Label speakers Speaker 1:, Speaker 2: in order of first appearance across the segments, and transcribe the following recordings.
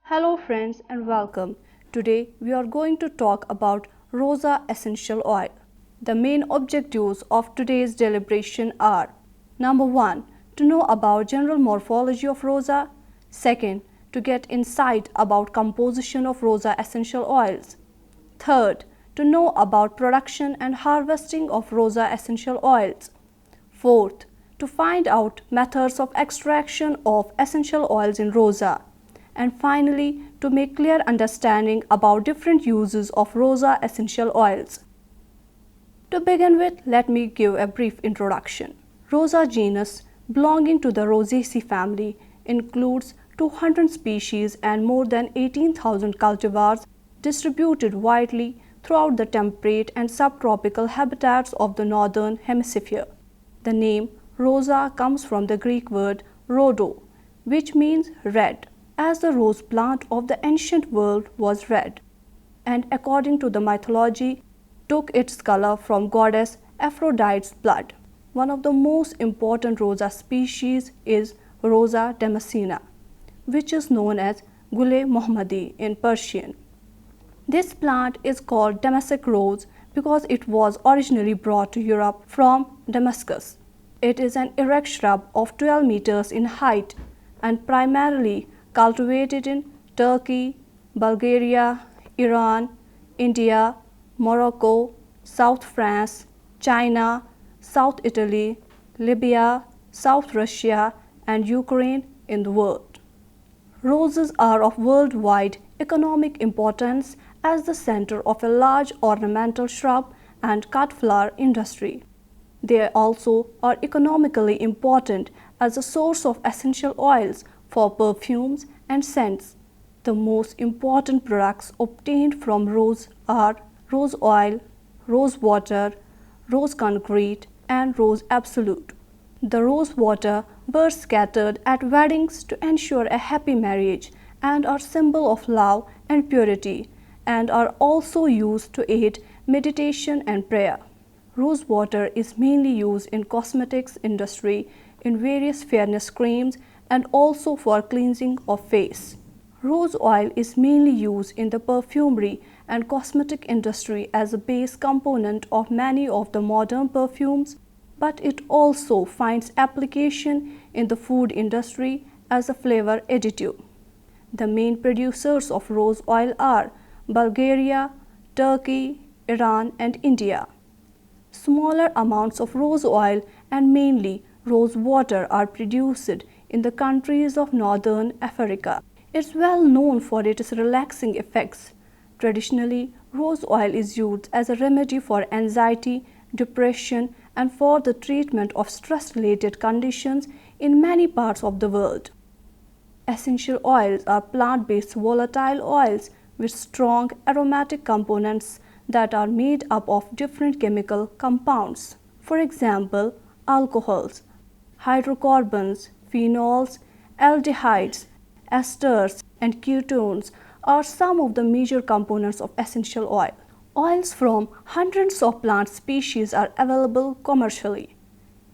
Speaker 1: Hello friends and welcome. Today we are going to talk about Rosa essential oil. The main objectives of today's deliberation are: number 1, to know about general morphology of Rosa; second, to get insight about composition of Rosa essential oils; third, to know about production and harvesting of Rosa essential oils; fourth, to find out methods of extraction of essential oils in Rosa; and finally, to make clear understanding about different uses of Rosa essential oils. To begin with, let me give a brief introduction. Rosa genus, belonging to the Rosaceae family, includes 200 species and more than 18,000 cultivars distributed widely throughout the temperate and subtropical habitats of the northern hemisphere. The name Rosa comes from the Greek word rhodo, which means red, as the rose plant of the ancient world was red, and according to the mythology, took its color from goddess Aphrodite's blood. One of the most important Rosa species is Rosa damascena, which is known as Gul-e Mohammadi in Persian. This plant is called Damascus rose because it was originally brought to Europe from Damascus. It is an erect shrub of 12 meters in height and primarily cultivated in Turkey, Bulgaria, Iran, India, Morocco, South France, China, South Italy, Libya, South Russia, and Ukraine in the world. Roses are of worldwide economic importance as the center of a large ornamental shrub and cut flower industry. They also are economically important as a source of essential oils for perfumes and scents. The most important products obtained from rose are rose oil, rose water, rose concrete, and rose absolute. The rose water were scattered at weddings to ensure a happy marriage and are symbol of love and purity, and are also used to aid meditation and prayer. Rose water is mainly used in cosmetics industry in various fairness creams and also for cleansing of face. Rose oil is mainly used in the perfumery and cosmetic industry as a base component of many of the modern perfumes, but it also finds application in the food industry as a flavor additive. The main producers of rose oil are Bulgaria, Turkey, Iran, and India. Smaller amounts of rose oil and mainly rose water are produced in the countries of northern Africa. It's well known for its relaxing effects. Traditionally, rose oil is used as a remedy for anxiety, depression, and for the treatment of stress-related conditions in many parts of the world. Essential oils are plant-based volatile oils with strong aromatic components that are made up of different chemical compounds. For example, alcohols, hydrocarbons, phenols, aldehydes, esters, and ketones are some of the major components of essential oil. Oils from hundreds of plant species are available commercially.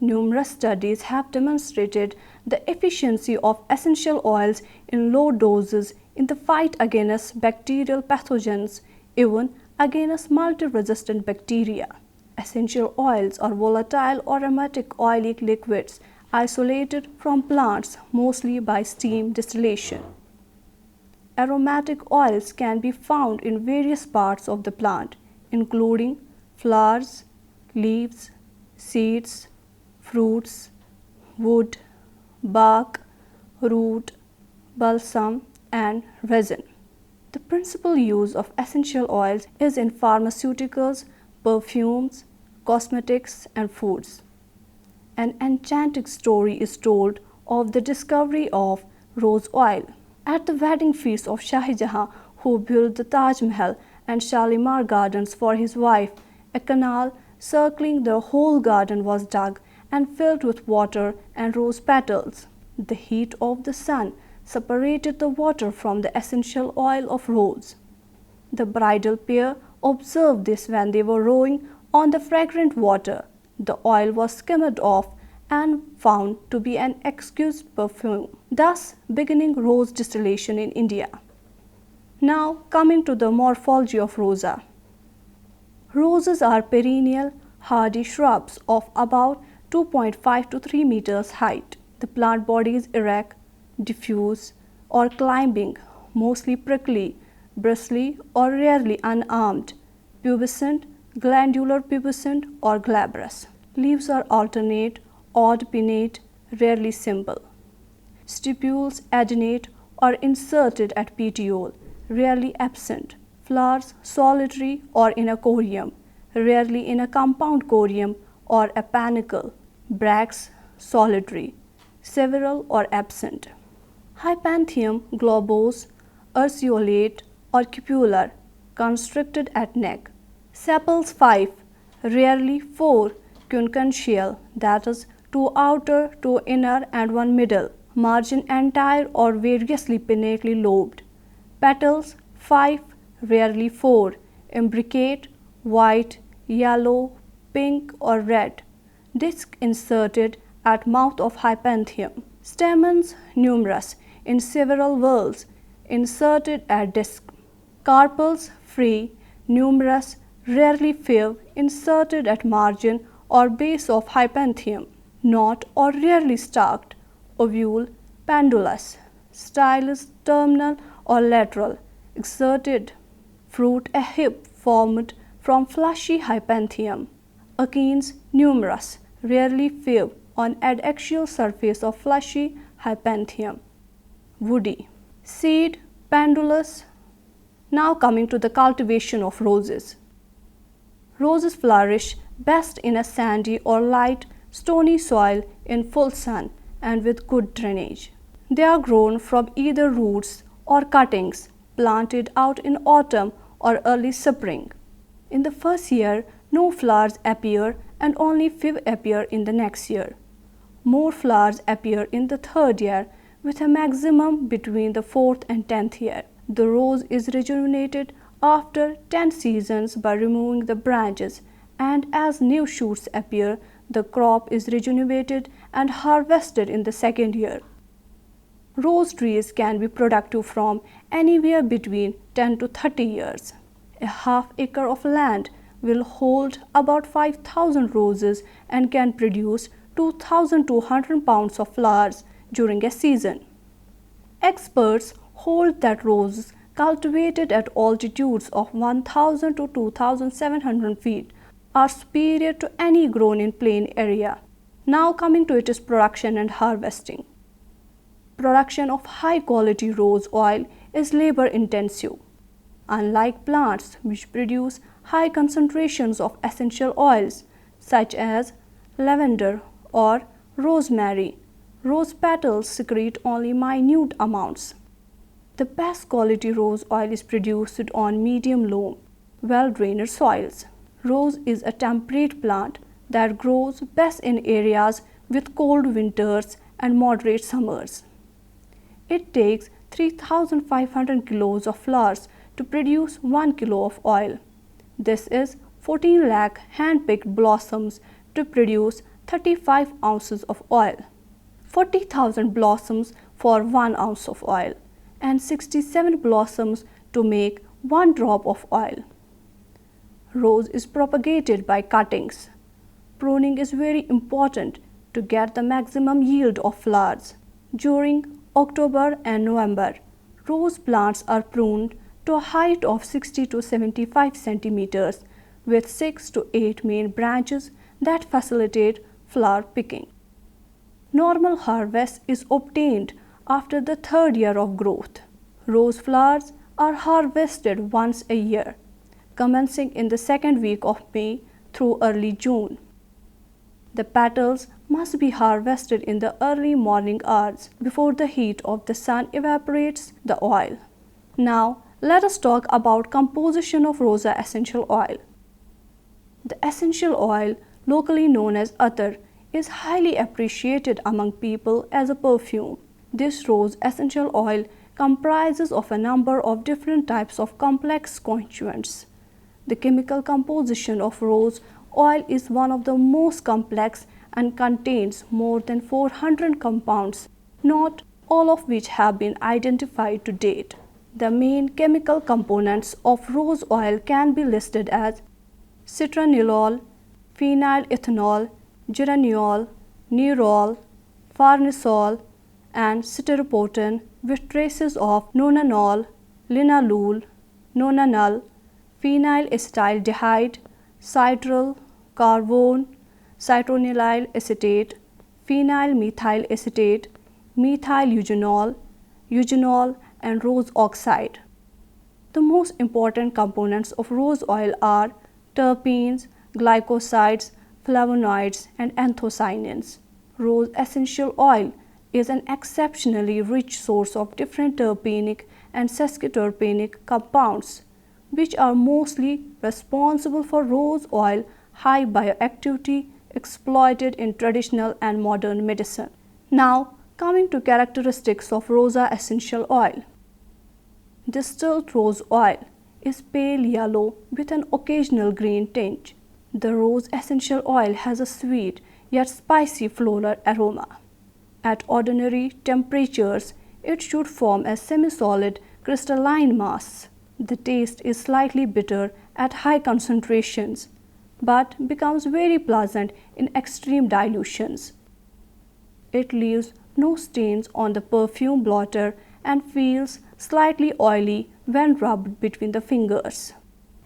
Speaker 1: Numerous studies have demonstrated the efficiency of essential oils in low doses in the fight against bacterial pathogens, even against multi-resistant bacteria. Essential oils are volatile or aromatic oily liquids isolated from plants mostly by steam distillation. Aromatic oils can be found in various parts of the plant, including flowers, leaves, seeds, fruits, wood, bark, root, balsam, and resin. The principal use of essential oils is in pharmaceuticals, perfumes, cosmetics, and foods. An enchanting story is told of the discovery of rose oil. At the wedding feast of Shah Jahan, who built the Taj Mahal and Shalimar Gardens for his wife, a canal circling the whole garden was dug and filled with water and rose petals. The heat of the sun separated the water from the essential oil of rose. The bridal pair observed this when they were rowing on the fragrant water. The oil was skimmed off and found to be an exquisite perfume, thus beginning rose distillation in India. Now coming to the morphology of rosa. Roses are perennial, hardy shrubs of about 2.5 to 3 meters height. The plant body is erect, diffuse or climbing, mostly prickly, bristly or rarely unarmed, pubescent, glandular pubescent or glabrous. Leaves are alternate, odd pinnate, rarely simple. Stipules adnate or inserted at petiole, rarely absent. Flowers solitary or in a corium, rarely in a compound corium or a panicle. Bracts solitary, several or absent. Hypanthium globose, urceolate or cupular, constricted at neck. Sepals 5, rarely 4, quincuncial, that is 2 outer, 2 inner and 1 middle. Margin entire or variously pinnately lobed. Petals 5, rarely 4, imbricate, white, yellow, pink or red. Disc inserted at mouth of hypanthium. Stamens numerous in several whorls, inserted at disc. Carpels free, numerous, rarely few, inserted at margin or base of hypanthium. Not or rarely stalked. Ovule pendulous. Stylus terminal or lateral, exerted. Fruit a hip formed from fleshy hypanthium. Achenes numerous, rarely few, on adaxial surface of fleshy hypanthium. Woody. Seed pendulous. Now coming to the cultivation of roses. Roses flourish best in a sandy or light stony soil in full sun and with good drainage. They are grown from either roots or cuttings planted out in autumn or early spring. In the first year, no flowers appear and only few appear in the next year. More flowers appear in the third year with a maximum between the fourth and 10th year. The rose is rejuvenated after 10 seasons by removing the branches, and as new shoots appear, the crop is rejuvenated and harvested in the second year. Rose trees can be productive from anywhere between 10 to 30 years. A half acre of land will hold about 5,000 roses and can produce 2,200 pounds of flowers during a season. Experts hold that roses cultivated at altitudes of 1,000 to 2,700 feet are superior to any grown in plain area. Now coming to its production and harvesting. Production of high quality rose oil is labor intensive. Unlike plants which produce high concentrations of essential oils such as lavender or rosemary, rose petals secrete only minute amounts. The best quality rose oil is produced on medium loam, well-drained soils. Rose is a temperate plant that grows best in areas with cold winters and moderate summers. It takes 3,500 kilos of flowers to produce 1 kilo of oil. This is 14 lakh hand-picked blossoms to produce 35 ounces of oil, 40,000 blossoms for 1 ounce of oil, and 67 blossoms to make 1 drop of oil. Rose is propagated by cuttings. Pruning is very important to get the maximum yield of flowers. During October and November, rose plants are pruned to a height of 60 to 75 centimeters with 6 to 8 main branches that facilitate flower picking. Normal harvest is obtained after the third year of growth. Rose flowers are harvested once a year, commencing in the second week of May through early June. The petals must be harvested in the early morning hours before the heat of the sun evaporates the oil. Now, let us talk about composition of rosa essential oil. The essential oil, locally known as attar, is highly appreciated among people as a perfume. This rose essential oil comprises of a number of different types of complex constituents. The chemical composition of rose oil is one of the most complex and contains more than 400 compounds, not all of which have been identified to date. The main chemical components of rose oil can be listed as citronellol, phenylethanol, geraniol, nerol, farnesol, and stearopotin with traces of nonanol, linalool, nonanol, phenylacetaldehyde, citral, carvone, citronellyl acetate, phenyl methyl acetate, methyl eugenol, eugenol, and rose oxide. The most important components of rose oil are terpenes, glycosides, flavonoids, and anthocyanins. Rose essential oil is an exceptionally rich source of different terpenic and sesquiterpenic compounds, which are mostly responsible for rose oil high bioactivity exploited in traditional and modern medicine. Now, coming to characteristics of Rosa essential oil. Distilled rose oil is pale yellow with an occasional green tinge. The rose essential oil has a sweet yet spicy floral aroma. At ordinary temperatures, it should form a semi-solid crystalline mass. The taste is slightly bitter at high concentrations, but becomes very pleasant in extreme dilutions. It leaves no stains on the perfume blotter and feels slightly oily when rubbed between the fingers.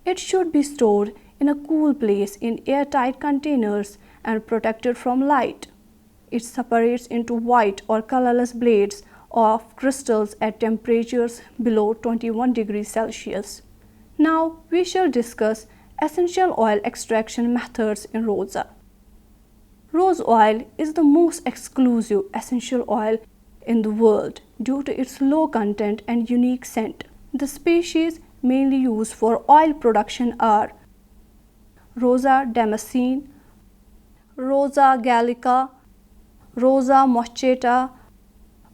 Speaker 1: It should be stored in a cool place in airtight containers and protected from light. It separates into white or colorless blades of crystals at temperatures below 21 degrees Celsius. Now we shall discuss essential oil extraction methods in Rosa. Rose oil is the most exclusive essential oil in the world due to its low content and unique scent. The species mainly used for oil production are Rosa damascene, Rosa gallica, Rosa moschata,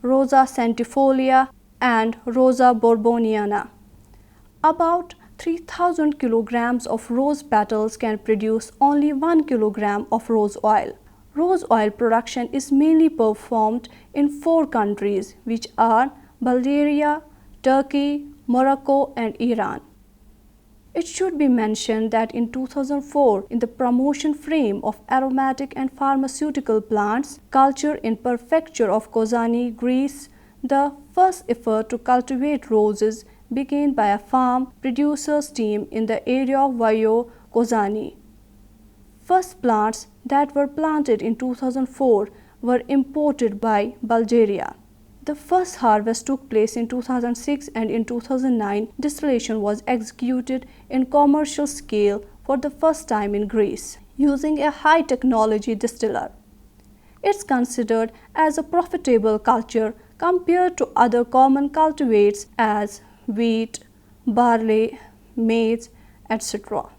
Speaker 1: Rosa centifolia, and Rosa bourboniana. About 3000 kilograms of rose petals can produce only 1 kilogram of rose oil. Rose oil production is mainly performed in 4 countries, which are Bulgaria, Turkey, Morocco, and Iran. It should be mentioned that in 2004, in the promotion frame of aromatic and pharmaceutical plants culture in prefecture of Kozani, Greece, the first effort to cultivate roses began by a farm producers team in the area of Vayo, Kozani. First plants that were planted in 2004 were imported by Bulgaria. The first harvest took place in 2006 and in 2009 distillation was executed in commercial scale for the first time in Greece using a high technology distiller. It's considered as a profitable culture compared to other common cultivates as wheat, barley, maize, etc.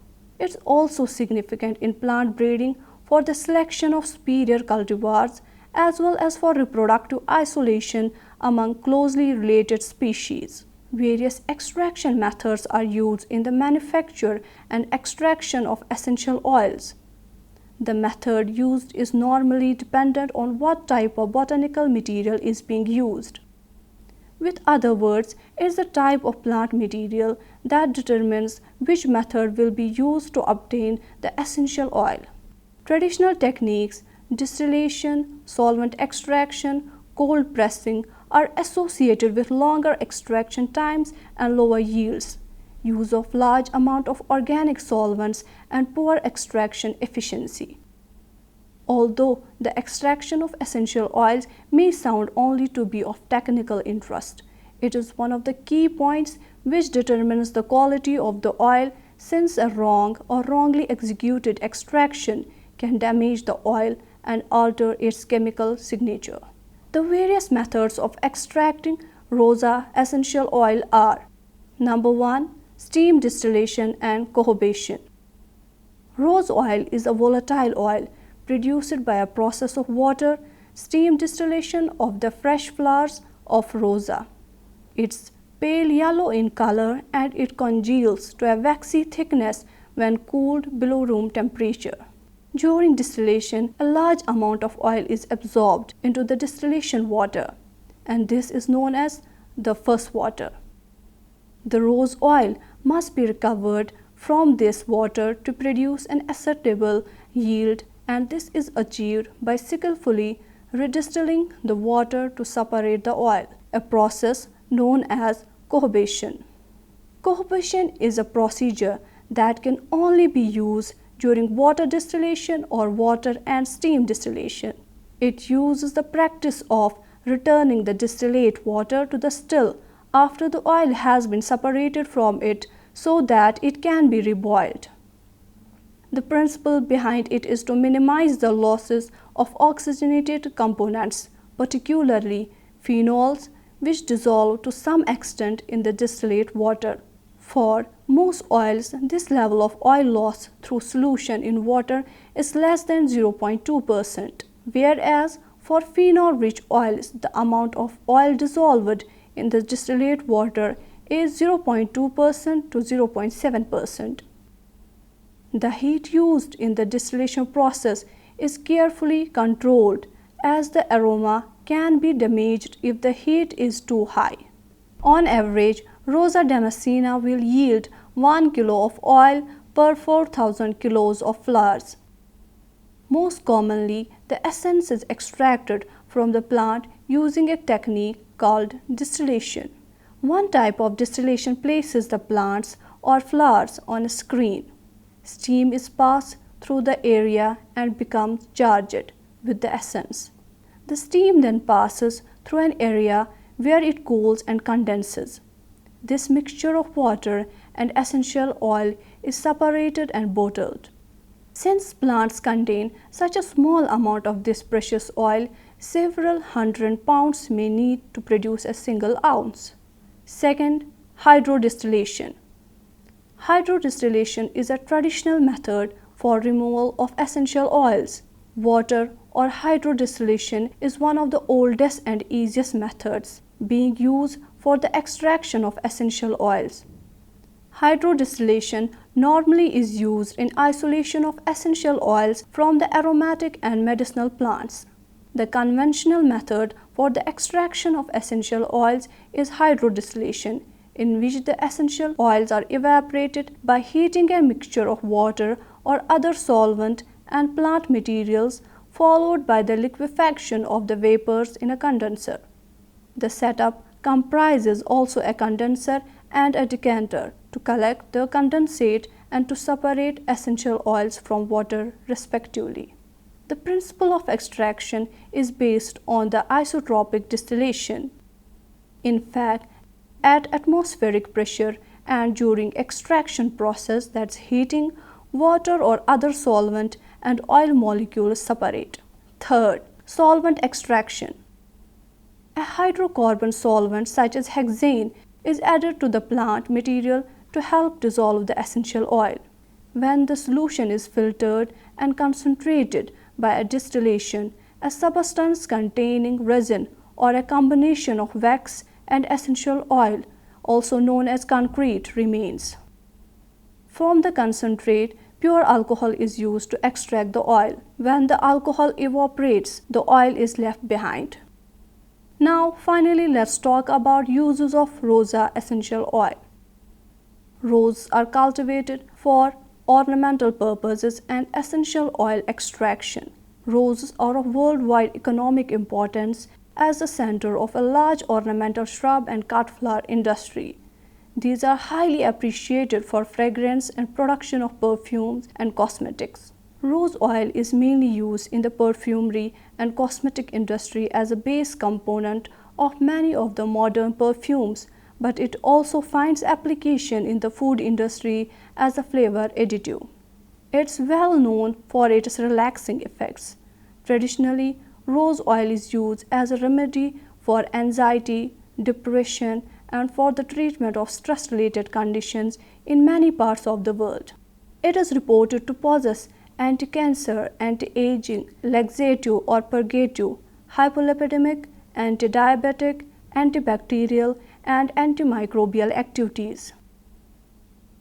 Speaker 1: It's also significant in plant breeding for the selection of superior cultivars as well as for reproductive isolation among closely related species. Various extraction methods are used in the manufacture and extraction of essential oils. The method used is normally dependent on what type of botanical material is being used. With other words, it's the type of plant material that determines which method will be used to obtain the essential oil. Traditional techniques, distillation, solvent extraction, cold pressing are associated with longer extraction times and lower yields, use of large amount of organic solvents, and poor extraction efficiency. Although the extraction of essential oils may sound only to be of technical interest, it is one of the key points which determines the quality of the oil, since a wrong or wrongly executed extraction can damage the oil and alter its chemical signature. The various methods of extracting Rosa essential oil are: number 1, steam distillation and cohobation. Rose oil is a volatile oil produced by a process of water steam distillation of the fresh flowers of Rosa. It's pale yellow in color and it congeals to a waxy thickness when cooled below room temperature. During distillation, a large amount of oil is absorbed into the distillation water, and this is known as the first water. The rose oil must be recovered from this water to produce an acceptable yield, and this is achieved by skillfully redistilling the water to separate the oil, a process known as cohobation. Cohobation is a procedure that can only be used during water distillation or water and steam distillation. It uses the practice of returning the distillate water to the still after the oil has been separated from it so that it can be reboiled. The principle behind it is to minimize the losses of oxygenated components, particularly phenols, which dissolve to some extent in the distillate water. For most oils, this level of oil loss through solution in water is less than 0.2%, whereas for phenol-rich oils, the amount of oil dissolved in the distillate water is 0.2% to 0.7%. The heat used in the distillation process is carefully controlled, as the aroma can be damaged if the heat is too high. On average, Rosa Damascena will yield 1 kilo of oil per 4,000 kilos of flowers. Most commonly, the essence is extracted from the plant using a technique called distillation. One type of distillation places the plants or flowers on a screen. Steam is passed through the area and becomes charged with the essence. The steam then passes through an area where it cools and condenses. This mixture of water and essential oil is separated and bottled. Since plants contain such a small amount of this precious oil, several hundred pounds may need to produce a single ounce. Second, hydrodistillation. Hydrodistillation is a traditional method for removal of essential oils. Water or hydrodistillation is one of the oldest and easiest methods being used for the extraction of essential oils. Hydrodistillation normally is used in isolation of essential oils from the aromatic and medicinal plants. The conventional method for the extraction of essential oils is hydrodistillation, in which the essential oils are evaporated by heating a mixture of water or other solvent and plant materials, followed by the liquefaction of the vapors in a condenser. The setup comprises also a condenser and a decanter to collect the condensate and to separate essential oils from water respectively. The principle of extraction is based on the isotropic distillation. In fact, at atmospheric pressure and during extraction process, that's heating, water or other solvent and oil molecules separate. Third, solvent extraction. A hydrocarbon solvent such as hexane is added to the plant material to help dissolve the essential oil. When the solution is filtered and concentrated by a distillation, a substance containing resin or a combination of wax and essential oil, also known as concrete, remains. From the concentrate, pure alcohol is used to extract the oil. When the alcohol evaporates, the oil is left behind. Now, finally, let's talk about uses of Rosa essential oil. Roses are cultivated for ornamental purposes and essential oil extraction. Roses are of worldwide economic importance as the center of a large ornamental shrub and cut flower industry. These are highly appreciated for fragrance and production of perfumes and cosmetics. Rose oil is mainly used in the perfumery and cosmetic industry as a base component of many of the modern perfumes, but it also finds application in the food industry as a flavor additive. It's well known for its relaxing effects. Traditionally, rose oil is used as a remedy for anxiety, depression, and for the treatment of stress-related conditions in many parts of the world. It is reported to possess anti-cancer, anti-aging, laxative or purgative, hypolipidemic, anti-diabetic, antibacterial, and antimicrobial activities.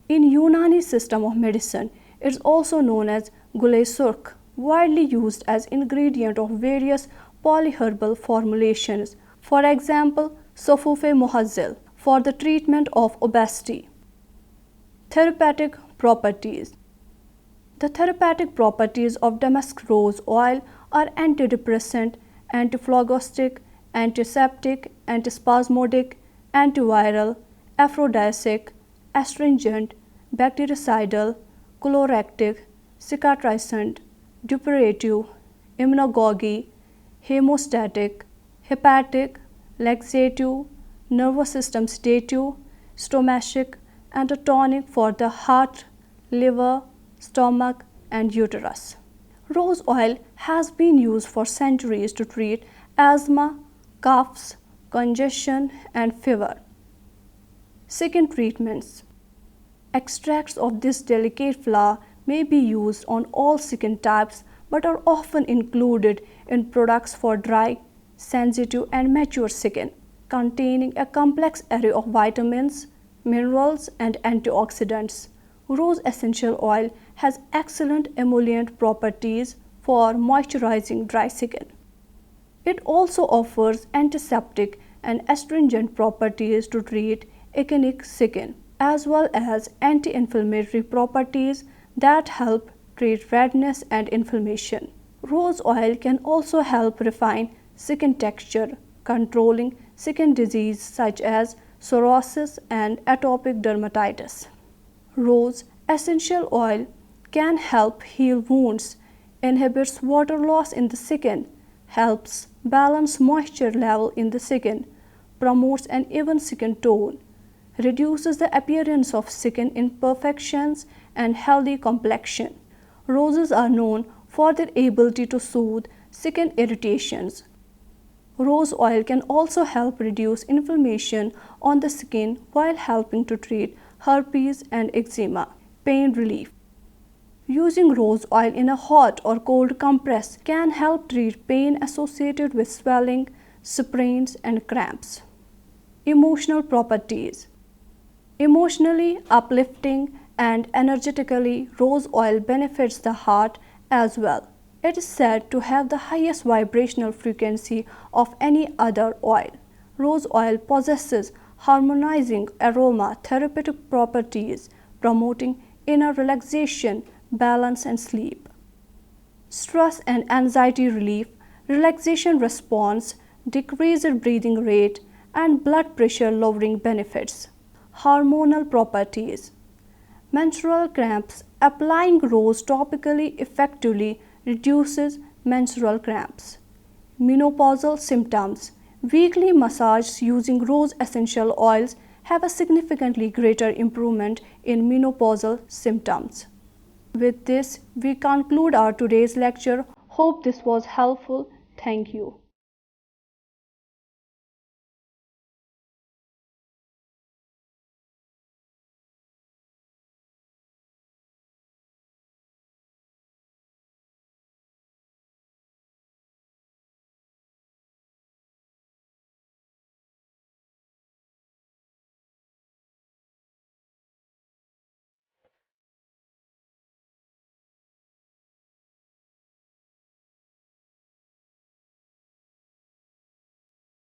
Speaker 1: In Unani system of medicine, it is also known as gulay surk, widely used as ingredient of various polyherbal formulations. For example, Sofufe Mohazzil, for the treatment of obesity. Therapeutic properties. The therapeutic properties of damask rose oil are antidepressant, antiphlogistic, antiseptic, antispasmodic, antiviral, aphrodisiac, astringent, bactericidal, colorectic, cicatrizant, depurative, immunogogy, hemostatic, hepatic, laxative, nervous system sedative, stomachic, and a tonic for the heart, liver, stomach, and uterus. Rose oil has been used for centuries to treat asthma, coughs, congestion, and fever. Skin treatments. Extracts of this delicate flower may be used on all skin types but are often included in products for dry, sensitive, and mature skin, containing a complex array of vitamins, minerals, and antioxidants. Rose essential oil has excellent emollient properties for moisturizing dry skin. It also offers antiseptic and astringent properties to treat acneic skin, as well as anti-inflammatory properties that help treat redness and inflammation. Rose oil can also help refine skin texture, controlling skin disease such as psoriasis and atopic dermatitis. Rose essential oil can help heal wounds, inhibits water loss in the skin, helps balance moisture level in the skin, promotes an even skin tone, reduces the appearance of skin imperfections and healthy complexion. Roses are known for their ability to soothe skin irritations. Rose oil can also help reduce inflammation on the skin while helping to treat herpes and eczema. Pain relief. Using rose oil in a hot or cold compress can help treat pain associated with swelling, sprains, and cramps. Emotional properties. Emotionally uplifting and energetically, rose oil benefits the heart as well. It is said to have the highest vibrational frequency of any other oil. Rose oil possesses harmonizing aroma therapeutic properties, promoting inner relaxation, balance, and sleep. Stress and anxiety relief, relaxation response, decreased breathing rate, and blood pressure lowering benefits. Hormonal properties. Menstrual cramps. Applying rose topically effectively reduces menstrual cramps. Menopausal symptoms. Weekly massage using rose essential oils have a significantly greater improvement in menopausal symptoms. With this, we conclude our today's lecture. Hope this was helpful. Thank you.